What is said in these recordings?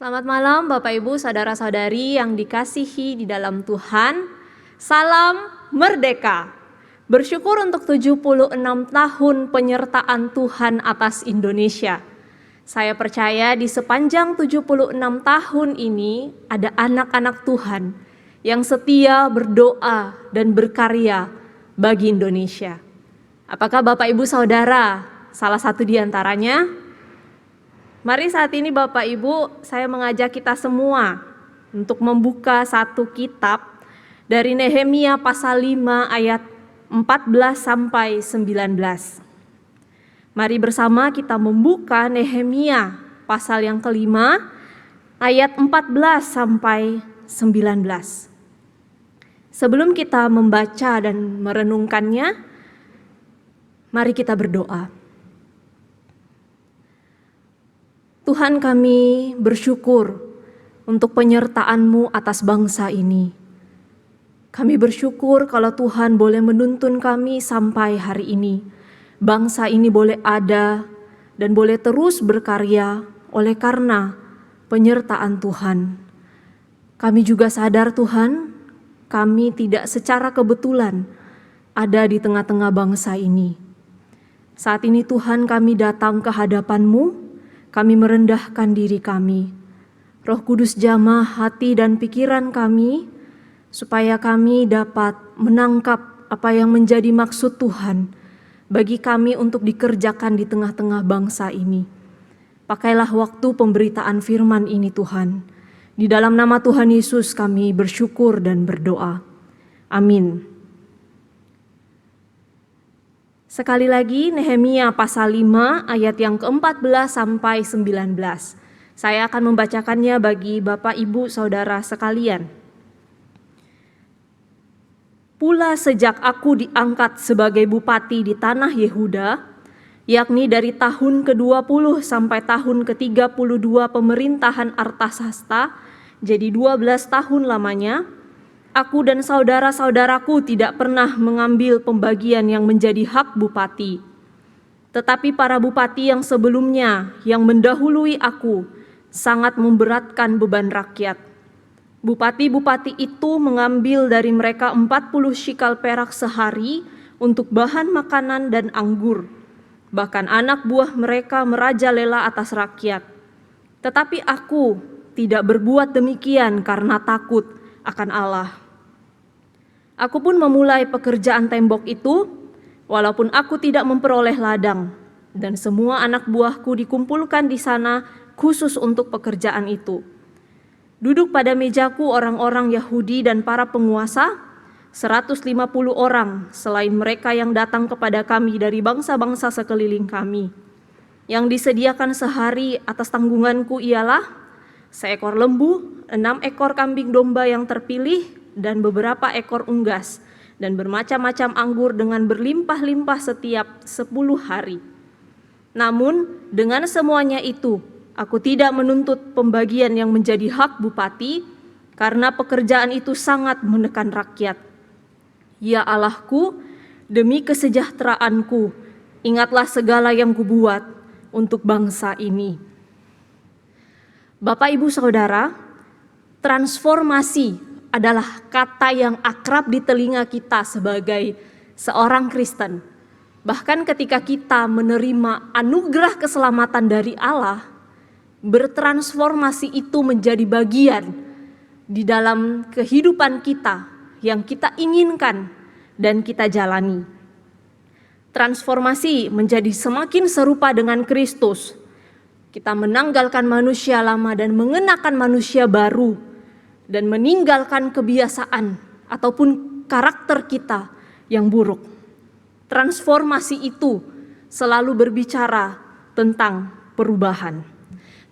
Selamat malam Bapak Ibu, saudara-saudari yang dikasihi di dalam Tuhan. Salam merdeka. Bersyukur untuk 76 tahun penyertaan Tuhan atas Indonesia. Saya percaya di sepanjang 76 tahun ini ada anak-anak Tuhan yang setia berdoa dan berkarya bagi Indonesia. Apakah Bapak Ibu Saudara salah satu di antaranya? Mari saat ini Bapak Ibu, saya mengajak kita semua untuk membuka satu kitab dari Nehemia pasal 5 ayat 14 sampai 19. Mari bersama kita membuka Nehemia pasal yang kelima ayat 14 sampai 19. Sebelum kita membaca dan merenungkannya, mari kita berdoa. Tuhan, kami bersyukur untuk penyertaan-Mu atas bangsa ini. Kami bersyukur kalau Tuhan boleh menuntun kami sampai hari ini. Bangsa ini boleh ada dan boleh terus berkarya oleh karena penyertaan Tuhan. Kami juga sadar Tuhan, kami tidak secara kebetulan ada di tengah-tengah bangsa ini. Saat ini Tuhan, kami datang ke hadapan-Mu. Kami merendahkan diri kami. Roh Kudus jamah hati dan pikiran kami, supaya kami dapat menangkap apa yang menjadi maksud Tuhan bagi kami untuk dikerjakan di tengah-tengah bangsa ini. Pakailah waktu pemberitaan firman ini Tuhan. Di dalam nama Tuhan Yesus kami bersyukur dan berdoa. Amin. Sekali lagi Nehemia pasal 5 ayat yang ke-14 sampai 19. Saya akan membacakannya bagi Bapak Ibu Saudara sekalian. Pula sejak aku diangkat sebagai bupati di tanah Yehuda, yakni dari tahun ke-20 sampai tahun ke-32 pemerintahan Artasasta, jadi 12 tahun lamanya, aku dan saudara-saudaraku tidak pernah mengambil pembagian yang menjadi hak bupati. Tetapi para bupati yang sebelumnya, yang mendahului aku, sangat memberatkan beban rakyat. Bupati-bupati itu mengambil dari mereka 40 shikal perak sehari untuk bahan makanan dan anggur. Bahkan anak buah mereka merajalela atas rakyat. Tetapi aku tidak berbuat demikian karena takut akan Allah. Aku pun memulai pekerjaan tembok itu, walaupun aku tidak memperoleh ladang, dan semua anak buahku dikumpulkan di sana khusus untuk pekerjaan itu. Duduk pada mejaku orang-orang Yahudi dan para penguasa, 150 orang selain mereka yang datang kepada kami dari bangsa-bangsa sekeliling kami. Yang disediakan sehari atas tanggunganku ialah seekor lembu, 6 ekor kambing domba yang terpilih, dan beberapa ekor unggas, dan bermacam-macam anggur dengan berlimpah-limpah setiap 10 hari. Namun, dengan semuanya itu, aku tidak menuntut pembagian yang menjadi hak bupati, karena pekerjaan itu sangat menekan rakyat. Ya Allahku, demi kesejahteraanku, ingatlah segala yang kubuat untuk bangsa ini. Bapak Ibu Saudara, transformasi adalah kata yang akrab di telinga kita sebagai seorang Kristen. Bahkan ketika kita menerima anugerah keselamatan dari Allah, bertransformasi itu menjadi bagian di dalam kehidupan kita yang kita inginkan dan kita jalani. Transformasi menjadi semakin serupa dengan Kristus. Kita menanggalkan manusia lama dan mengenakan manusia baru, dan meninggalkan kebiasaan ataupun karakter kita yang buruk. Transformasi itu selalu berbicara tentang perubahan.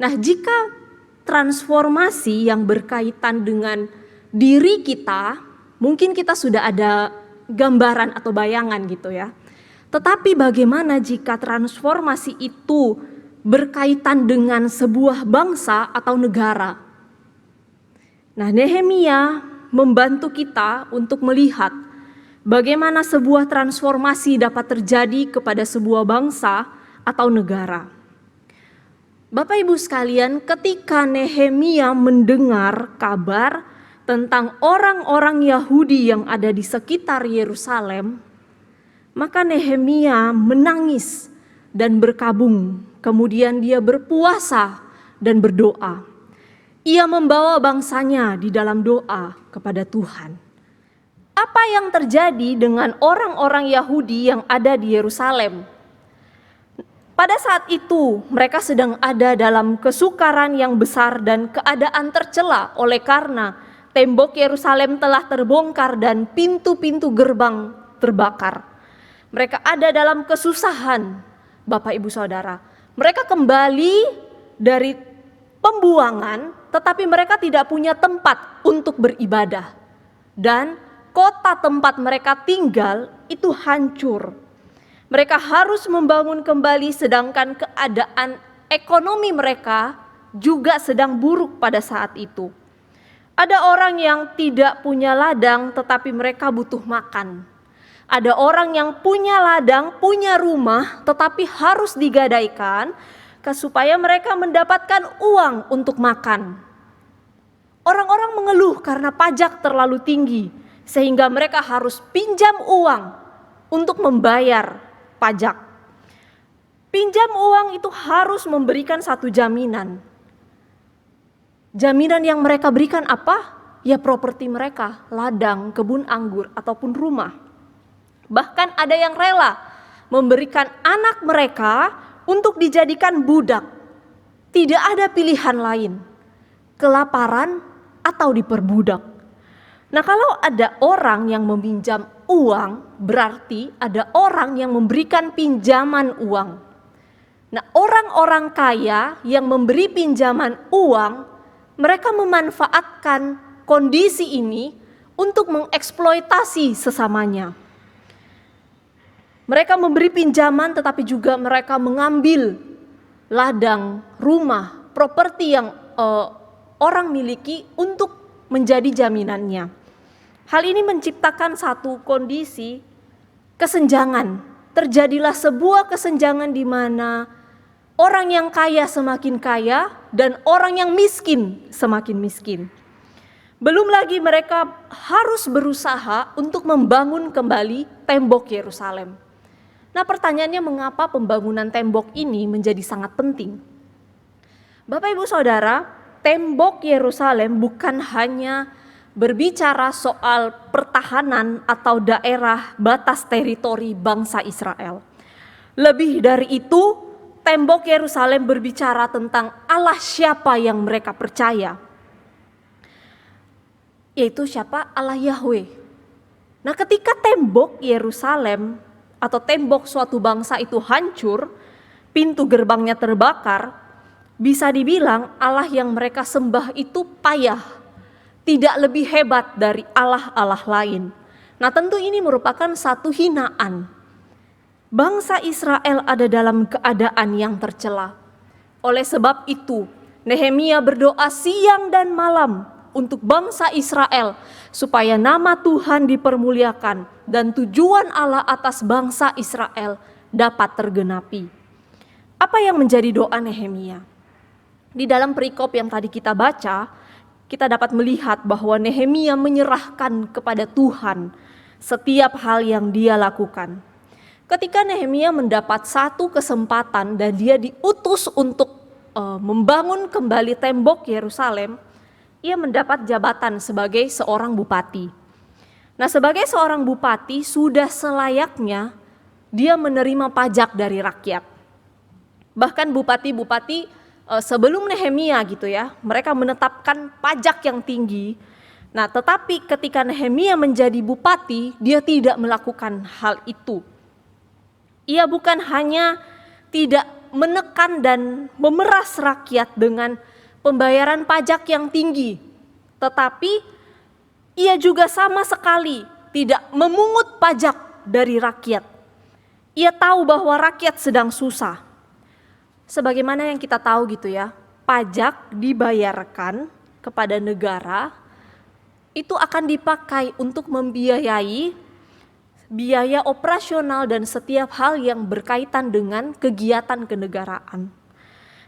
Nah, jika transformasi yang berkaitan dengan diri kita, mungkin kita sudah ada gambaran atau bayangan gitu ya. Tetapi bagaimana jika transformasi itu berkaitan dengan sebuah bangsa atau negara? Nah, Nehemia membantu kita untuk melihat bagaimana sebuah transformasi dapat terjadi kepada sebuah bangsa atau negara. Bapak Ibu sekalian, ketika Nehemia mendengar kabar tentang orang-orang Yahudi yang ada di sekitar Yerusalem, maka Nehemia menangis dan berkabung. Kemudian dia berpuasa dan berdoa. Ia membawa bangsanya di dalam doa kepada Tuhan. Apa yang terjadi dengan orang-orang Yahudi yang ada di Yerusalem? Pada saat itu mereka sedang ada dalam kesukaran yang besar dan keadaan tercela oleh karena tembok Yerusalem telah terbongkar dan pintu-pintu gerbang terbakar. Mereka ada dalam kesusahan, Bapak Ibu Saudara. Mereka kembali dari pembuangan, tetapi mereka tidak punya tempat untuk beribadah. Dan kota tempat mereka tinggal itu hancur. Mereka harus membangun kembali, sedangkan keadaan ekonomi mereka juga sedang buruk pada saat itu. Ada orang yang tidak punya ladang tetapi mereka butuh makan. Ada orang yang punya ladang, punya rumah tetapi harus digadaikan supaya mereka mendapatkan uang untuk makan. Orang-orang mengeluh karena pajak terlalu tinggi sehingga mereka harus pinjam uang untuk membayar pajak. Pinjam uang itu harus memberikan satu jaminan. Jaminan yang mereka berikan apa? Ya properti mereka, ladang, kebun anggur, ataupun rumah. Bahkan ada yang rela memberikan anak mereka untuk dijadikan budak. Tidak ada pilihan lain, kelaparan atau diperbudak. Nah, kalau ada orang yang meminjam uang, berarti ada orang yang memberikan pinjaman uang. Nah, orang-orang kaya yang memberi pinjaman uang, mereka memanfaatkan kondisi ini untuk mengeksploitasi sesamanya. Mereka memberi pinjaman tetapi juga mereka mengambil ladang, rumah, properti yang orang miliki untuk menjadi jaminannya. Hal ini menciptakan satu kondisi kesenjangan. Terjadilah sebuah kesenjangan di mana orang yang kaya semakin kaya dan orang yang miskin semakin miskin. Belum lagi mereka harus berusaha untuk membangun kembali tembok Yerusalem. Nah, pertanyaannya, mengapa pembangunan tembok ini menjadi sangat penting? Bapak Ibu Saudara, tembok Yerusalem bukan hanya berbicara soal pertahanan atau daerah batas teritori bangsa Israel. Lebih dari itu, tembok Yerusalem berbicara tentang Allah siapa yang mereka percaya. Yaitu siapa? Allah Yahweh. Nah, ketika tembok Yerusalem atau tembok suatu bangsa itu hancur, pintu gerbangnya terbakar, bisa dibilang Allah yang mereka sembah itu payah, tidak lebih hebat dari Allah-Allah lain. Nah, tentu ini merupakan satu hinaan. Bangsa Israel ada dalam keadaan yang tercela. Oleh sebab itu, Nehemia berdoa siang dan malam untuk bangsa Israel supaya nama Tuhan dipermuliakan dan tujuan Allah atas bangsa Israel dapat tergenapi. Apa yang menjadi doa Nehemia? Di dalam perikop yang tadi kita baca, kita dapat melihat bahwa Nehemia menyerahkan kepada Tuhan setiap hal yang dia lakukan. Ketika Nehemia mendapat satu kesempatan dan dia diutus untuk membangun kembali tembok Yerusalem, ia mendapat jabatan sebagai seorang bupati. Nah, sebagai seorang bupati sudah selayaknya dia menerima pajak dari rakyat. Bahkan bupati-bupati sebelum Nehemia gitu ya, mereka menetapkan pajak yang tinggi. Nah, tetapi ketika Nehemia menjadi bupati, dia tidak melakukan hal itu. Ia bukan hanya tidak menekan dan memeras rakyat dengan pembayaran pajak yang tinggi, tetapi ia juga sama sekali tidak memungut pajak dari rakyat. Ia tahu bahwa rakyat sedang susah. Sebagaimana yang kita tahu gitu ya, pajak dibayarkan kepada negara itu akan dipakai untuk membiayai biaya operasional dan setiap hal yang berkaitan dengan kegiatan kenegaraan.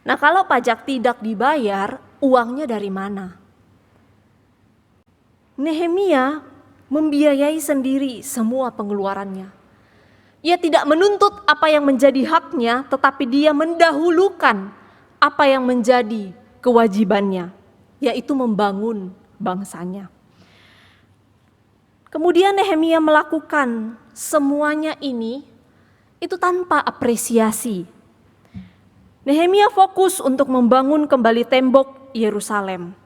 Nah, kalau pajak tidak dibayar, uangnya dari mana? Nehemia membiayai sendiri semua pengeluarannya. Ia tidak menuntut apa yang menjadi haknya, tetapi dia mendahulukan apa yang menjadi kewajibannya, yaitu membangun bangsanya. Kemudian Nehemia melakukan semuanya ini itu tanpa apresiasi. Nehemia fokus untuk membangun kembali tembok Yerusalem.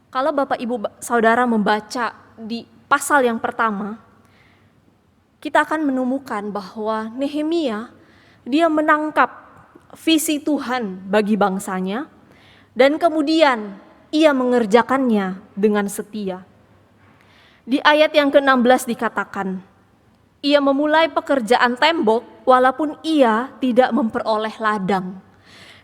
Kalau Bapak Ibu Saudara membaca di pasal yang pertama, kita akan menemukan bahwa Nehemia dia menangkap visi Tuhan bagi bangsanya dan kemudian ia mengerjakannya dengan setia. Di ayat yang ke-16 dikatakan, ia memulai pekerjaan tembok walaupun ia tidak memperoleh ladang.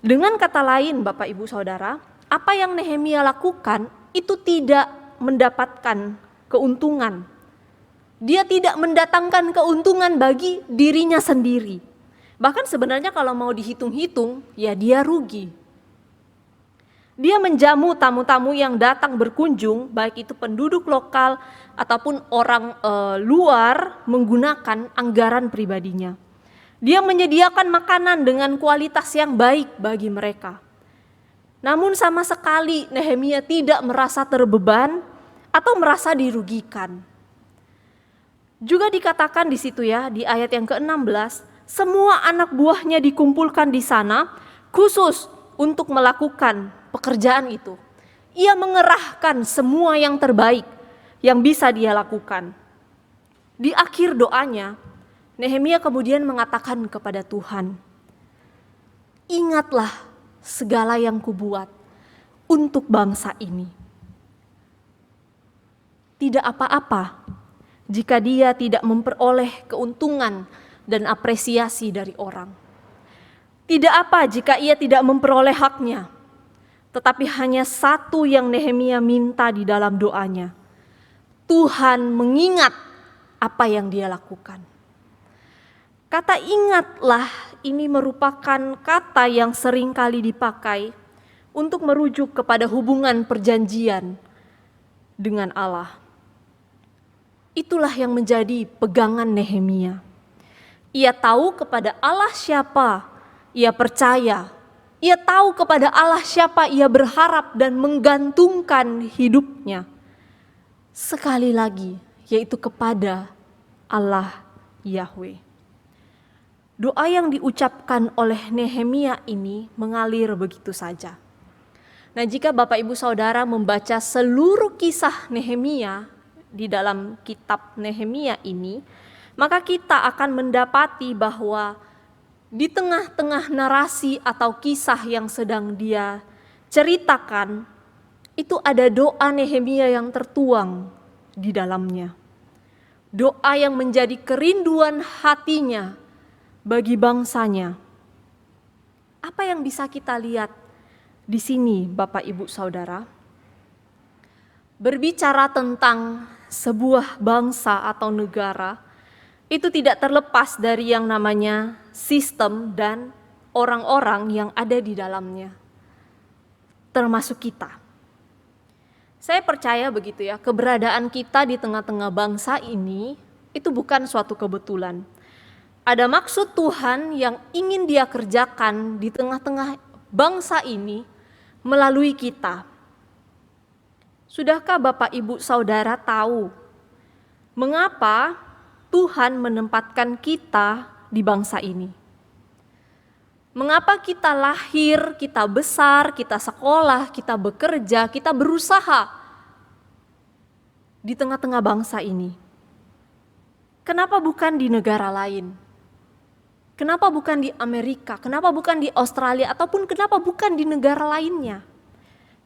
Dengan kata lain Bapak Ibu Saudara, apa yang Nehemia lakukan itu tidak mendapatkan keuntungan. Dia tidak mendatangkan keuntungan bagi dirinya sendiri. Bahkan sebenarnya kalau mau dihitung-hitung, ya dia rugi. Dia menjamu tamu-tamu yang datang berkunjung, baik itu penduduk lokal ataupun orang luar menggunakan anggaran pribadinya. Dia menyediakan makanan dengan kualitas yang baik bagi mereka. Namun sama sekali Nehemia tidak merasa terbeban atau merasa dirugikan. Juga dikatakan di situ ya, di ayat yang ke-16, semua anak buahnya dikumpulkan di sana khusus untuk melakukan pekerjaan itu. Ia mengerahkan semua yang terbaik yang bisa dia lakukan. Di akhir doanya, Nehemia kemudian mengatakan kepada Tuhan, ingatlah segala yang kubuat untuk bangsa ini. Tidak apa-apa jika dia tidak memperoleh keuntungan dan apresiasi dari orang. Tidak apa jika ia tidak memperoleh haknya. Tetapi hanya satu yang Nehemia minta di dalam doanya. Tuhan mengingat apa yang dia lakukan. Kata ingatlah ini merupakan kata yang sering kali dipakai untuk merujuk kepada hubungan perjanjian dengan Allah. Itulah yang menjadi pegangan Nehemia. Ia tahu kepada Allah siapa ia percaya. Ia tahu kepada Allah siapa ia berharap dan menggantungkan hidupnya. Sekali lagi, yaitu kepada Allah Yahweh. Doa yang diucapkan oleh Nehemia ini mengalir begitu saja. Nah, jika Bapak Ibu Saudara membaca seluruh kisah Nehemia di dalam kitab Nehemia ini, maka kita akan mendapati bahwa di tengah-tengah narasi atau kisah yang sedang dia ceritakan, itu ada doa Nehemia yang tertuang di dalamnya. Doa yang menjadi kerinduan hatinya bagi bangsanya. Apa yang bisa kita lihat di sini, Bapak Ibu Saudara? Berbicara tentang sebuah bangsa atau negara, itu tidak terlepas dari yang namanya sistem dan orang-orang yang ada di dalamnya, termasuk kita. Saya percaya begitu ya, keberadaan kita di tengah-tengah bangsa ini itu bukan suatu kebetulan. Ada maksud Tuhan yang ingin Dia kerjakan di tengah-tengah bangsa ini melalui kita. Sudahkah Bapak Ibu Saudara tahu mengapa Tuhan menempatkan kita di bangsa ini? Mengapa kita lahir, kita besar, kita sekolah, kita bekerja, kita berusaha di tengah-tengah bangsa ini? Kenapa bukan di negara lain? Kenapa bukan di Amerika? Kenapa bukan di Australia? Ataupun kenapa bukan di negara lainnya?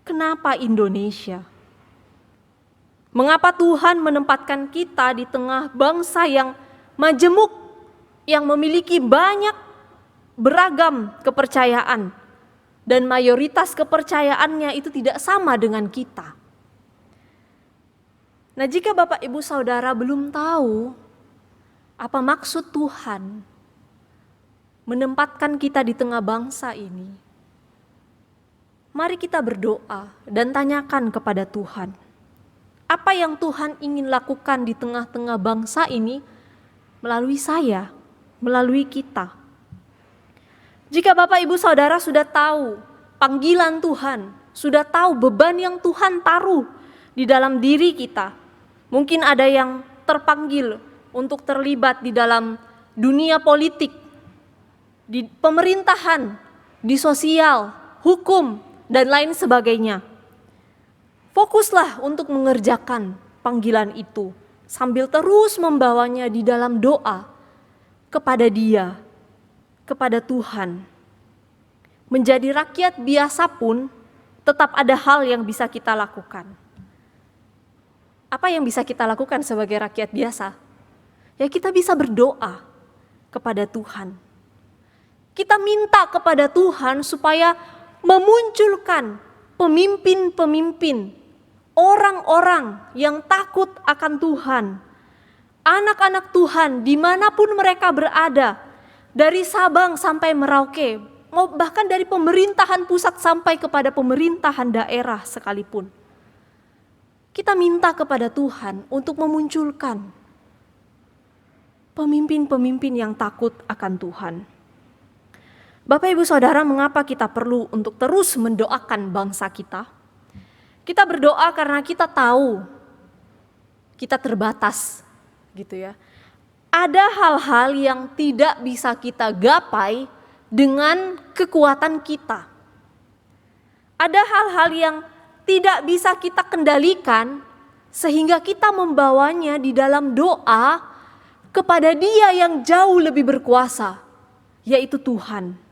Kenapa Indonesia? Mengapa Tuhan menempatkan kita di tengah bangsa yang majemuk, yang memiliki banyak beragam kepercayaan, dan mayoritas kepercayaannya itu tidak sama dengan kita? Nah, jika Bapak Ibu Saudara belum tahu apa maksud Tuhan menempatkan kita di tengah bangsa ini, Mari kita berdoa dan tanyakan kepada Tuhan, apa yang Tuhan ingin lakukan di tengah-tengah bangsa ini melalui saya, melalui kita. Jika Bapak Ibu Saudara sudah tahu panggilan Tuhan, sudah tahu beban yang Tuhan taruh di dalam diri kita, mungkin ada yang terpanggil untuk terlibat di dalam dunia politik, di pemerintahan, di sosial, hukum, dan lain sebagainya. Fokuslah untuk mengerjakan panggilan itu sambil terus membawanya di dalam doa kepada Dia, kepada Tuhan. Menjadi rakyat biasa pun tetap ada hal yang bisa kita lakukan. Apa yang bisa kita lakukan sebagai rakyat biasa? Ya, kita bisa berdoa kepada Tuhan. Kita minta kepada Tuhan supaya memunculkan pemimpin-pemimpin, orang-orang yang takut akan Tuhan, anak-anak Tuhan dimanapun mereka berada, dari Sabang sampai Merauke, bahkan dari pemerintahan pusat sampai kepada pemerintahan daerah sekalipun. Kita minta kepada Tuhan untuk memunculkan pemimpin-pemimpin yang takut akan Tuhan. Bapak Ibu Saudara, mengapa kita perlu untuk terus mendoakan bangsa kita? Kita berdoa karena kita tahu kita terbatas, gitu ya. Ada hal-hal yang tidak bisa kita gapai dengan kekuatan kita. Ada hal-hal yang tidak bisa kita kendalikan sehingga kita membawanya di dalam doa kepada Dia yang jauh lebih berkuasa, yaitu Tuhan.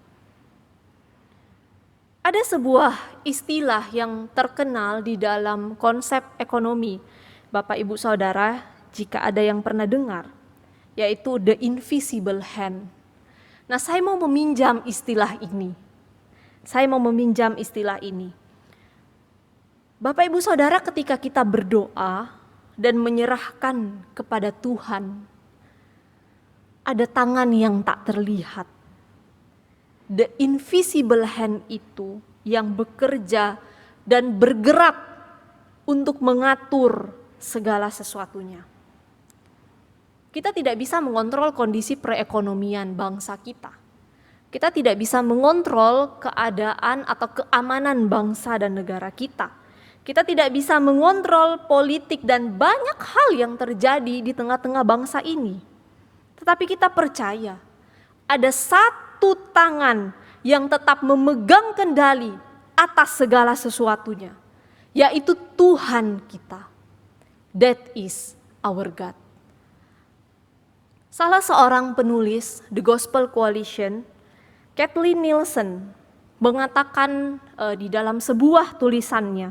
Ada sebuah istilah yang terkenal di dalam konsep ekonomi, Bapak Ibu Saudara, jika ada yang pernah dengar, yaitu the invisible hand. Nah, saya mau meminjam istilah ini. Bapak Ibu Saudara, ketika kita berdoa dan menyerahkan kepada Tuhan, ada tangan yang tak terlihat. The invisible hand itu yang bekerja dan bergerak untuk mengatur segala sesuatunya. Kita tidak bisa mengontrol kondisi perekonomian bangsa kita. Kita tidak bisa mengontrol keadaan atau keamanan bangsa dan negara kita. Kita tidak bisa mengontrol politik dan banyak hal yang terjadi di tengah-tengah bangsa ini. Tetapi kita percaya ada satu tangan yang tetap memegang kendali atas segala sesuatunya, yaitu Tuhan kita. That is our God. Salah seorang penulis The Gospel Coalition, Kathleen Nielsen, mengatakan di dalam sebuah tulisannya,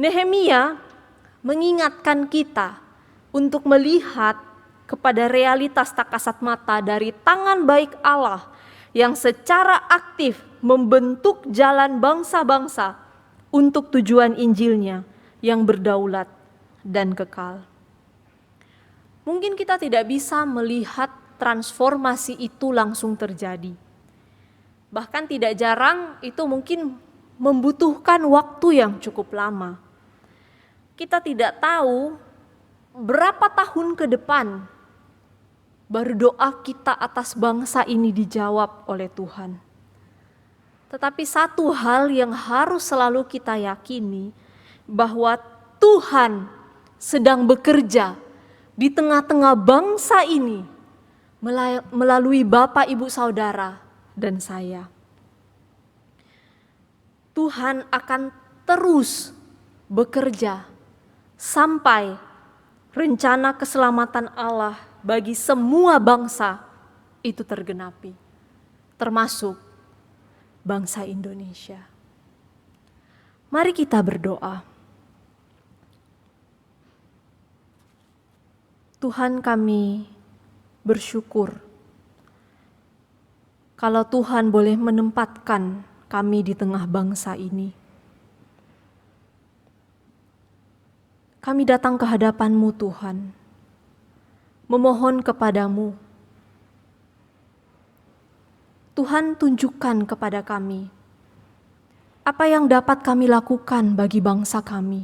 Nehemia mengingatkan kita untuk melihat kepada realitas tak kasat mata dari tangan baik Allah yang secara aktif membentuk jalan bangsa-bangsa untuk tujuan Injilnya yang berdaulat dan kekal. Mungkin kita tidak bisa melihat transformasi itu langsung terjadi. Bahkan tidak jarang itu mungkin membutuhkan waktu yang cukup lama. Kita tidak tahu berapa tahun ke depan baru doa kita atas bangsa ini dijawab oleh Tuhan. Tetapi satu hal yang harus selalu kita yakini, bahwa Tuhan sedang bekerja di tengah-tengah bangsa ini melalui Bapak, Ibu, Saudara, dan saya. Tuhan akan terus bekerja sampai rencana keselamatan Allah bagi semua bangsa itu tergenapi, termasuk bangsa Indonesia. Mari kita berdoa. Tuhan, kami bersyukur kalau Tuhan boleh menempatkan kami di tengah bangsa ini. Kami datang ke hadapan-Mu, Tuhan, memohon kepadamu. Tuhan, tunjukkan kepada kami Apa yang dapat kami lakukan bagi bangsa kami?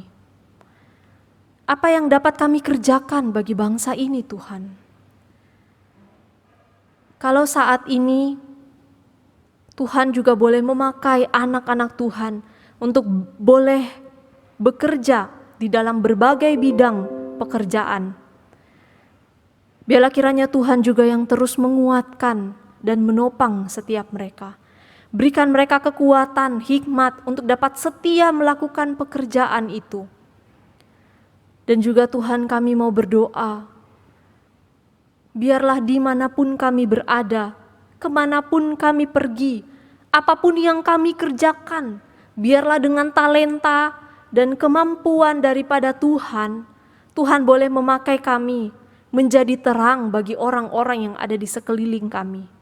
Apa yang dapat kami kerjakan bagi bangsa ini, Tuhan? Kalau saat ini Tuhan juga boleh memakai anak-anak Tuhan untuk boleh bekerja di dalam berbagai bidang pekerjaan. Biarlah kiranya Tuhan juga yang terus menguatkan dan menopang setiap mereka. Berikan mereka kekuatan, hikmat untuk dapat setia melakukan pekerjaan itu. Dan juga Tuhan, kami mau berdoa, biarlah dimanapun kami berada, kemanapun kami pergi, apapun yang kami kerjakan, biarlah dengan talenta dan kemampuan daripada Tuhan, Tuhan boleh memakai kami menjadi terang bagi orang-orang yang ada di sekeliling kami.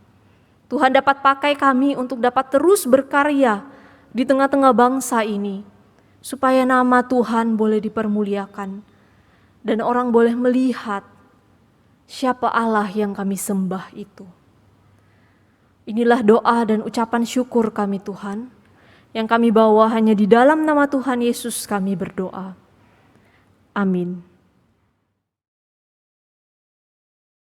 Tuhan dapat pakai kami untuk dapat terus berkarya di tengah-tengah bangsa ini, supaya nama Tuhan boleh dipermuliakan dan orang boleh melihat siapa Allah yang kami sembah itu. Inilah doa dan ucapan syukur kami, Tuhan, yang kami bawa hanya di dalam nama Tuhan Yesus kami berdoa. Amin.